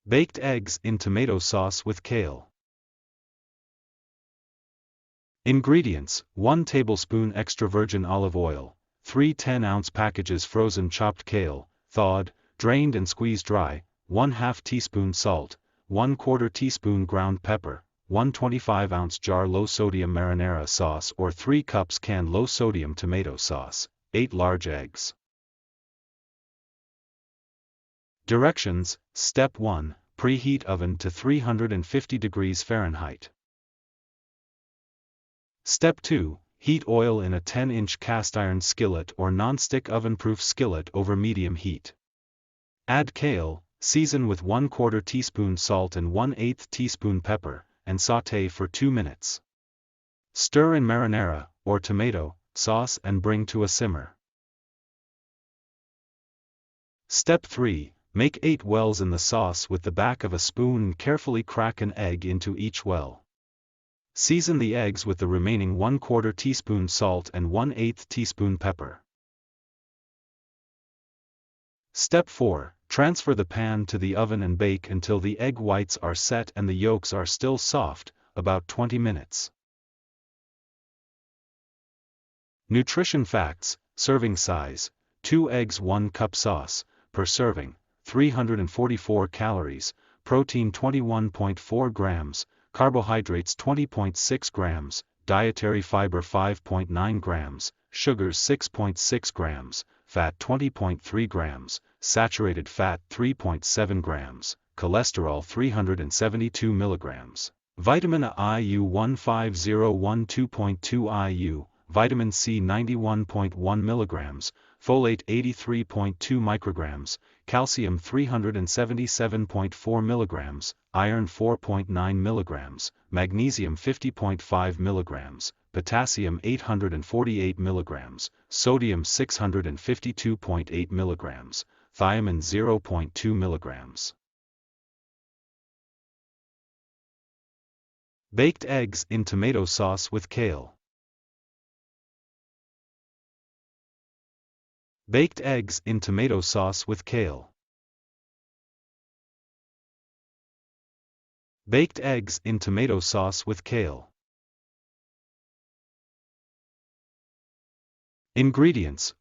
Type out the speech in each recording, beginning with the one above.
Baked eggs in tomato sauce with kale. Ingredients: 1 tablespoon extra virgin olive oil, 3 10-ounce packages frozen chopped kale, thawed, drained and squeezed dry, 1/2 teaspoon salt, 1/4 teaspoon ground pepper, 1 25-ounce jar low-sodium marinara sauce or 3 cups canned low-sodium tomato sauce, 8 large eggs. Directions: Step 1, preheat oven to 350 degrees Fahrenheit. Step 2, heat oil in a 10-inch cast iron skillet or non-stick oven-proof skillet over medium heat. Add kale, season with 1/4 teaspoon salt and 1/8 teaspoon pepper, and sauté for 2 minutes. Stir in marinara, or tomato, sauce and bring to a simmer. Step 3, make 8 wells in the sauce with the back of a spoon and carefully crack an egg into each well. Season the eggs with the remaining 1/4 teaspoon salt and 1/8 teaspoon pepper. Step 4, transfer the pan to the oven and bake until the egg whites are set and the yolks are still soft, about 20 minutes. Nutrition facts: serving size, 2 eggs 1 cup sauce, per serving, 344 calories, protein 21.4 grams, carbohydrates 20.6 grams, dietary fiber 5.9 grams, sugars 6.6 grams, fat 20.3 grams, saturated fat 3.7 grams, cholesterol 372 milligrams, vitamin A IU 15012.2 IU, vitamin C 91.1 milligrams, folate 83.2 micrograms, calcium 377.4 milligrams, iron 4.9 milligrams, magnesium 50.5 milligrams, potassium 848 milligrams, sodium 652.8 milligrams, thiamine 0.2 milligrams. Baked eggs in tomato sauce with kale. Baked eggs in tomato sauce with kale. Baked eggs in tomato sauce with kale. Ingredients.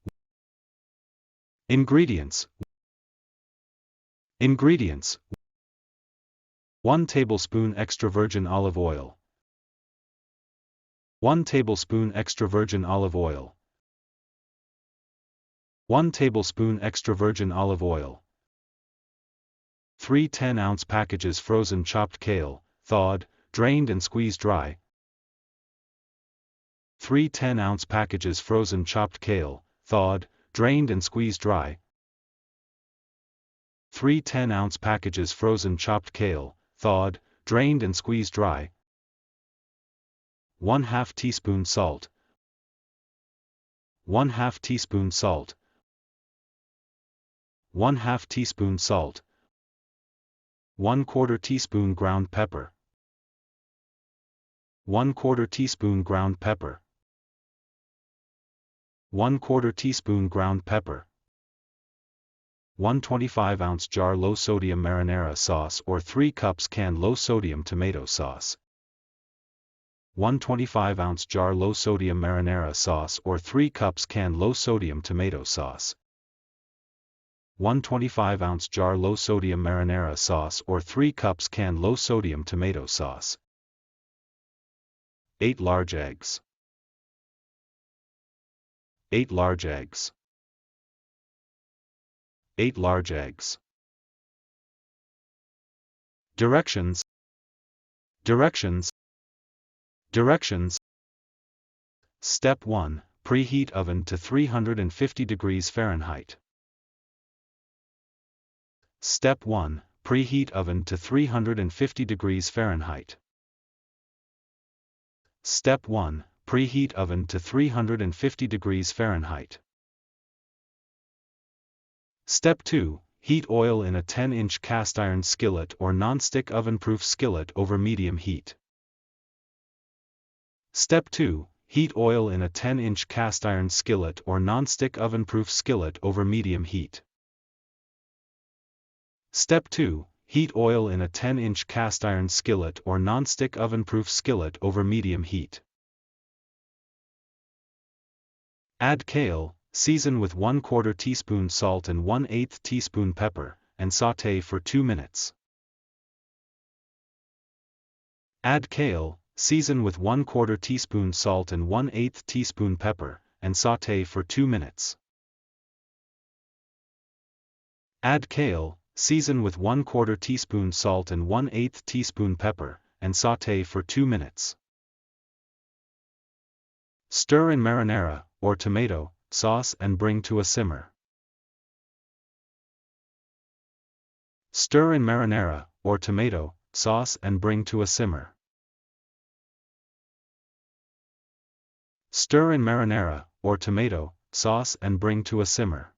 Ingredients. 1 tablespoon extra virgin olive oil. 1 tablespoon extra virgin olive oil. 1 tablespoon extra virgin olive oil. 3 10-ounce packages frozen chopped kale, thawed, drained and squeezed dry. 3 10-ounce packages frozen chopped kale, thawed, drained and squeezed dry. 3 10-ounce packages frozen chopped kale, thawed, drained and squeezed dry. 1/2 teaspoon salt. 1/2 teaspoon salt. 1/2 teaspoon salt. 1/4 teaspoon ground pepper. 1/4 teaspoon ground pepper. 1/4 teaspoon ground pepper. 1 25-ounce jar low-sodium marinara sauce or 3 cups canned low-sodium tomato sauce. 1 25-ounce jar low-sodium marinara sauce or 3 cups canned low-sodium tomato sauce. 1 25-ounce jar low-sodium marinara sauce or 3 cups canned low-sodium tomato sauce. 8 large eggs. 8 large eggs. 8 large eggs. Directions. Directions. Directions. Step 1, preheat oven to 350 degrees Fahrenheit. Step 1, preheat oven to 350 degrees Fahrenheit. Step 1, preheat oven to 350 degrees Fahrenheit. Step 2, heat oil in a 10-inch cast iron skillet or non-stick oven-proof skillet over medium heat. Step 2, heat oil in a 10-inch cast iron skillet or non-stick oven-proof skillet over medium heat. Step 2, heat oil in a 10-inch cast iron skillet or non-stick oven-proof skillet over medium heat. Add kale, season with 1/4 teaspoon salt and 1/8 teaspoon pepper, and sauté for 2 minutes. Add kale, season with 1/4 teaspoon salt and 1/8 teaspoon pepper, and sauté for 2 minutes. Add kale, season with 1/4 teaspoon salt and 1/8 teaspoon pepper, and sauté for 2 minutes. Stir in marinara, or tomato, sauce and bring to a simmer. Stir in marinara, or tomato, sauce and bring to a simmer. Stir in marinara, or tomato, sauce and bring to a simmer.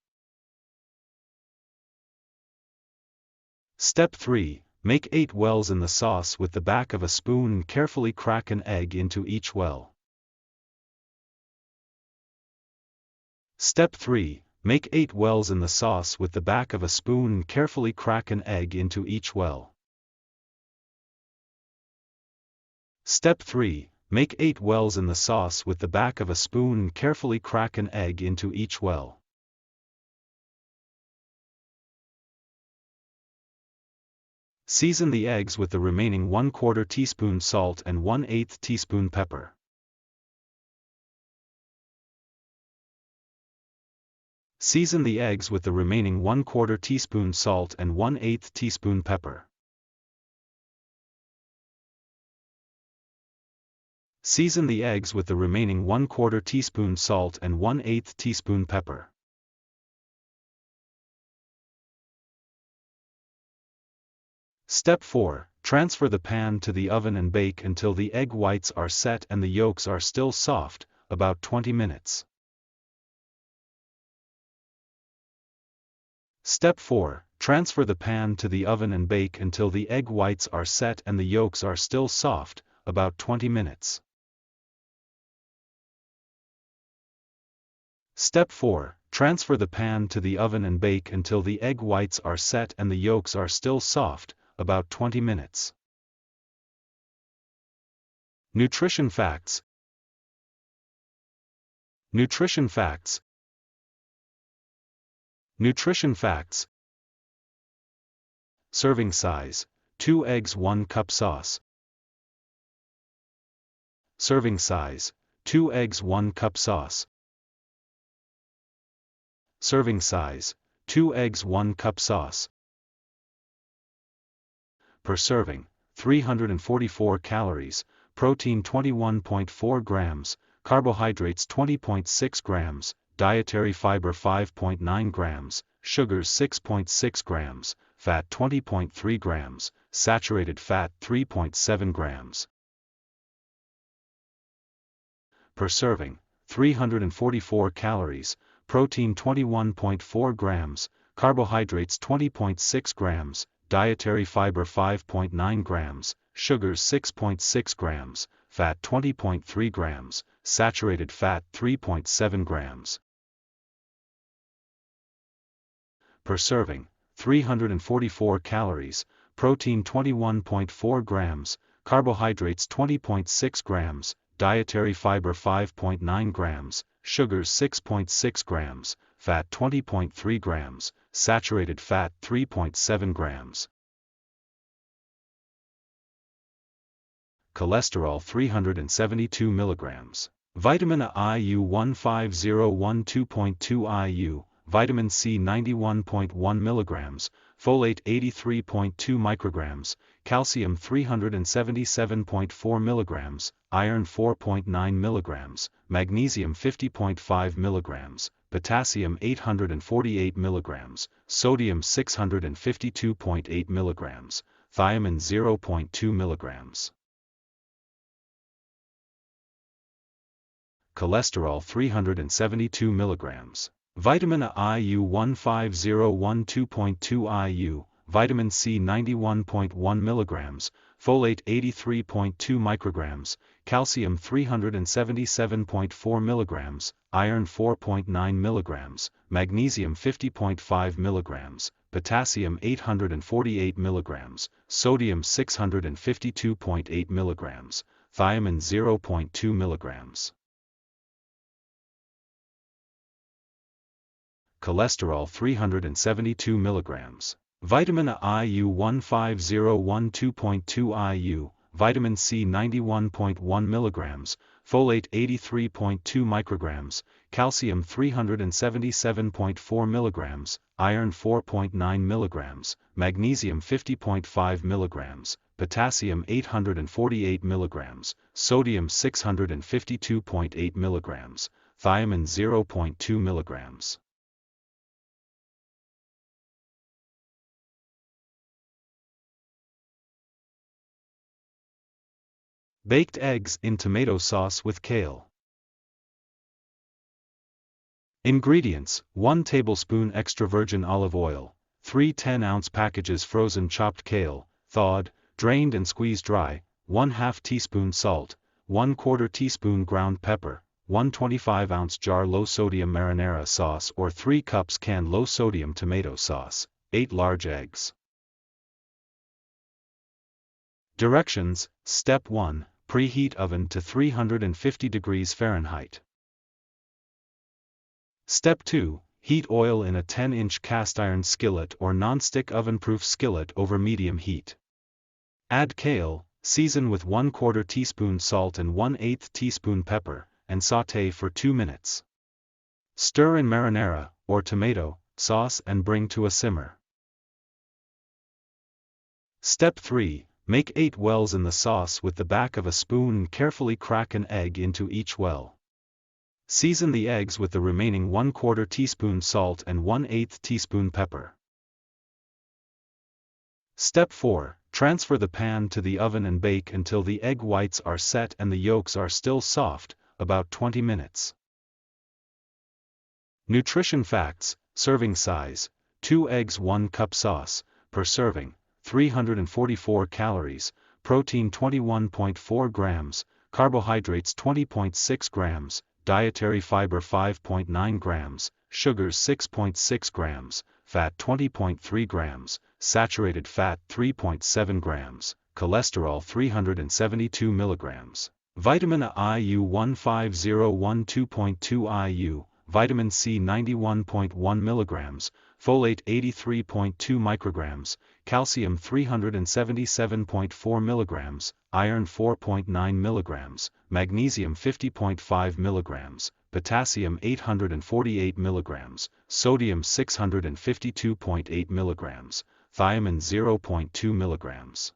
Step 3. Make 8 wells in the sauce with the back of a spoon and carefully crack an egg into each well. Step 3. Make 8 wells in the sauce with the back of a spoon and carefully crack an egg into each well. Step 3. Make 8 wells in the sauce with the back of a spoon and carefully crack an egg into each well. Season the eggs with the remaining 1/4 teaspoon salt and 1/8 teaspoon pepper. Season the eggs with the remaining 1/4 teaspoon salt and 1/8 teaspoon pepper. Season the eggs with the remaining 1/4 teaspoon salt and 1/8 teaspoon pepper. Step 4. Transfer the pan to the oven and bake until the egg whites are set and the yolks are still soft, about 20 minutes. Step 4. Transfer the pan to the oven and bake until the egg whites are set and the yolks are still soft, about 20 minutes. Step 4. Transfer the pan to the oven and bake until the egg whites are set and the yolks are still soft, about 20 minutes. Nutrition facts. Nutrition facts. Nutrition facts. Serving size: 2 eggs 1 cup sauce. Serving size: 2 eggs 1 cup sauce. Serving size: 2 eggs 1 cup sauce. Per serving: 344 calories, protein 21.4 grams, carbohydrates 20.6 grams, dietary fiber 5.9 grams, sugars 6.6 grams, fat 20.3 grams, saturated fat 3.7 grams. Per serving: 344 calories, protein 21.4 grams, carbohydrates 20.6 grams, dietary fiber 5.9 grams, sugars 6.6 grams, fat 20.3 grams, saturated fat 3.7 grams. Per serving: 344 calories, protein 21.4 grams, carbohydrates 20.6 grams, dietary fiber 5.9 grams, sugars 6.6 grams, fat 20.3 grams, saturated fat 3.7 grams. Cholesterol 372 mg. Vitamin A IU 15012.2 IU, vitamin C 91.1 mg, folate 83.2 micrograms, calcium 377.4 mg, iron 4.9 mg, magnesium 50.5 mg, potassium 848 mg, sodium 652.8 mg, thiamine 0.2 mg. Cholesterol 372 mg. Vitamin A IU 15012.2 IU, vitamin C 91.1 mg, folate 83.2 micrograms, calcium 377.4 mg, iron 4.9 mg, magnesium 50.5 mg, potassium 848 mg, sodium 652.8 mg, thiamine 0.2 mg. Cholesterol 372 mg. Vitamin A IU 15012.2 IU, vitamin C 91.1 mg, folate 83.2 micrograms, calcium 377.4 mg, iron 4.9 mg, magnesium 50.5 mg, potassium 848 mg, sodium 652.8 mg, thiamine 0.2 mg. Baked eggs in tomato sauce with kale. Ingredients: 1 tablespoon extra virgin olive oil, 3 10-ounce packages frozen chopped kale, thawed, drained and squeezed dry, 1/2 teaspoon salt, 1/4 teaspoon ground pepper, 1 25-ounce jar low-sodium marinara sauce or 3 cups canned low-sodium tomato sauce, 8 large eggs. Directions: Step 1. Preheat oven to 350 degrees Fahrenheit. Step 2. Heat oil in a 10-inch cast iron skillet or non-stick oven-proof skillet over medium heat. Add kale, season with 1/4 teaspoon salt and 1/8 teaspoon pepper, and sauté for 2 minutes. Stir in marinara, or tomato, sauce and bring to a simmer. Step 3. Make 8 wells in the sauce with the back of a spoon and carefully crack an egg into each well. Season the eggs with the remaining 1/4 teaspoon salt and 1/8 teaspoon pepper. Step 4. Transfer the pan to the oven and bake until the egg whites are set and the yolks are still soft, about 20 minutes. Nutrition facts: serving size, 2 eggs 1 cup sauce, per serving, 344 calories, protein 21.4 grams, carbohydrates 20.6 grams, dietary fiber 5.9 grams, sugars 6.6 grams, fat 20.3 grams, saturated fat 3.7 grams, cholesterol 372 mg. Vitamin A IU 15012.2 IU, vitamin C 91.1 mg, folate 83.2 micrograms, calcium 377.4 mg, iron 4.9 mg, magnesium 50.5 mg, potassium 848 mg, sodium 652.8 mg, thiamine 0.2 mg.